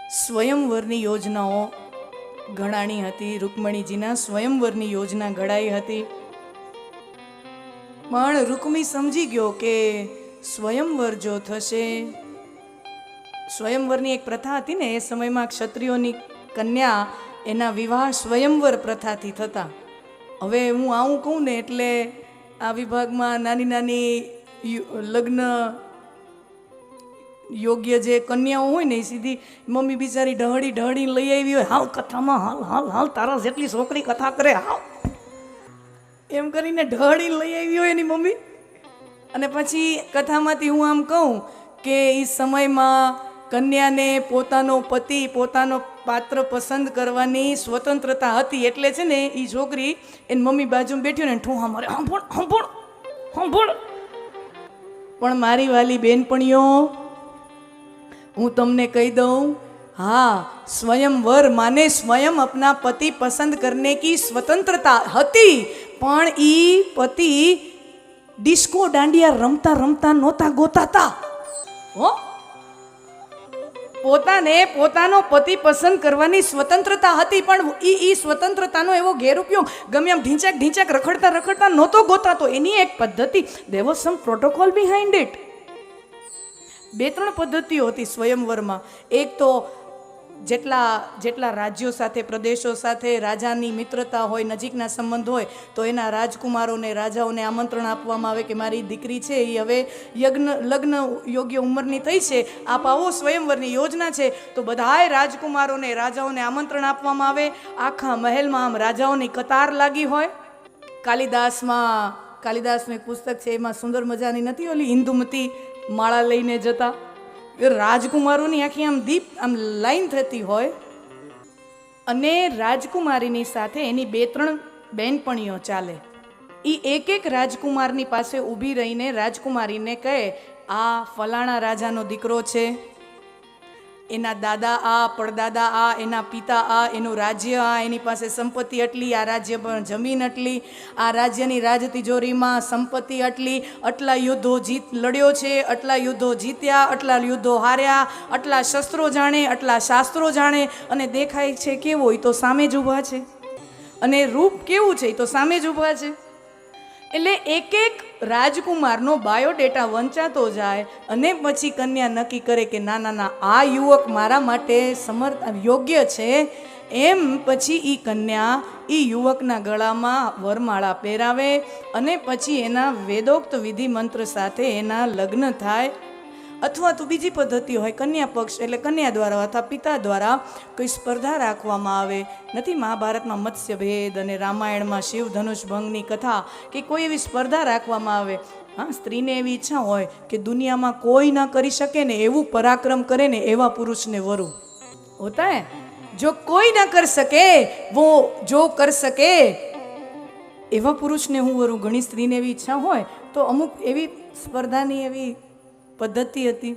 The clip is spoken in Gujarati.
સ્વયંવરની યોજનાઓ ઘડાણી હતી. રૂકમણીજીના સ્વયંવરની યોજના ઘડાઈ હતી, પણ રૂકમી સમજી ગયો કે સ્વયંવર જો થશે, સ્વયંવરની એક પ્રથા હતી ને એ સમયમાં ક્ષત્રિયોની કન્યા એના વિવાહ સ્વયંવર પ્રથાથી થતા. હવે હું આવું કહું ને એટલે આ વિભાગમાં નાની નાની લગ્ન યોગ્ય જે કન્યાઓ હોય ને એ સીધી મમ્મી બિચારી ઢહળી ઢહળી લઈ આવી હોય, હાલ કથામાં હાલ હાલ હાલ તારા જેટલી છોકરી કથા કરે હાલ, એમ કરીને ઢહળી લઈ આવી હોય એની મમ્મી. અને પછી કથામાંથી હું આમ કહું કે એ સમયમાં કન્યાને પોતાનો પતિ પોતાનો પાત્ર પસંદ કરવાની સ્વતંત્રતા હતી. એટલે છે ને એ છોકરી એની મમ્મી બાજુમાં બેઠી ને ઠું મારે સાંભળ સાંભળ સાંભળ. પણ મારી વાલી બેનપણીઓ, હું તમને કહી દઉં, हाँ स्वयंवर माने स्वयं अपना पति पसंद करने की स्वतंत्रता हती, पण ई पति डिस्को डांडिया रमता रमता नोता गोताता. हो પોતાને પોતાનો પતિ પસંદ કરવાની સ્વતંત્રતા હતી, પણ ઈ સ્વતંત્રતાનો એવો ગેરઉપયોગ ગમે એમ ઢીંચાક ઢીંચાક રખડતા રખડતા નહોતો ગોતાતો. એની એક પદ્ધતિ, there was some protocol behind it. બે ત્રણ પદ્ધતિઓ હતી સ્વયંવરમાં. એક તો જેટલા રાજ્યો સાથે પ્રદેશો સાથે રાજાની મિત્રતા હોય, નજીકના સંબંધ હોય, તો એના રાજકુમારોને રાજાઓને આમંત્રણ આપવામાં આવે કે મારી દીકરી છે એ હવે લગ્ન યોગ્ય ઉંમરની થઈ છે, આપ આવો, સ્વયંવરની યોજના છે. તો બધાય રાજકુમારોને રાજાઓને આમંત્રણ આપવામાં આવે. આખા મહેલમાં આમ રાજાઓની કતાર લાગી હોય. કાલિદાસનું એક પુસ્તક છે, એમાં સુંદર મજાની નથી ઓલી ઇન્દુમતી માળા લઈને જતા રાજકુમારોની આખી આમ દીપ આમ લાઈન થતી હોય, અને રાજકુમારીની સાથે એની બે ત્રણ બહેનપણીઓ ચાલે. એ એક એક રાજકુમારની પાસે ઊભી રહીને રાજકુમારીને કહે, આ ફલાણા રાજાનો દીકરો છે, એના દાદા આ, પડદાદા આ, એના પિતા આ, એનું રાજ્ય આ, એની પાસે સંપત્તિ આટલી, આ રાજ્ય પર જમીન આટલી, આ રાજ્યની રાજ તિજોરીમાં સંપત્તિ આટલી, આટલા યુદ્ધો લડ્યો છે, આટલા યુદ્ધો જીત્યા, આટલા યુદ્ધો હાર્યા, આટલા શસ્ત્રો જાણે, આટલા શાસ્ત્રો જાણે, અને દેખાય છે કેવો, એ તો સામે જ ઊભા છે, અને રૂપ કેવું છે એ તો સામે જ ઊભા છે. એટલે એક એક રાજકુમારનો બાયોડેટા વંચાતો જાય, અને પછી કન્યા નક્કી કરે કે ના ના ના, આ યુવક મારા માટે યોગ્ય છે. એમ પછી એ કન્યા એ યુવકના ગળામાં વરમાળા પહેરાવે, અને પછી એના વેદોક્ત વિધિ મંત્ર સાથે એના લગ્ન થાય. અથવા તો બીજી પદ્ધતિ હોય, કન્યા પક્ષ એટલે કન્યા દ્વારા અથવા પિતા દ્વારા કોઈ સ્પર્ધા રાખવામાં આવે. નથી મહાભારતમાં મત્સ્યભેદ અને રામાયણમાં શિવ ધનુષ ભંગની કથા કે કોઈ એવી સ્પર્ધા રાખવામાં આવે. હા, સ્ત્રીને એવી ઈચ્છા હોય કે દુનિયામાં કોઈ ના કરી શકે ને એવું પરાક્રમ કરે ને એવા પુરુષને વરું હોતા હે. જો કોઈ ના કર શકે વો જો કર શકે એવા પુરુષને હું વરું. ઘણી સ્ત્રીને એવી ઈચ્છા હોય તો અમુક એવી સ્પર્ધાની એવી પદ્ધતિ હતી.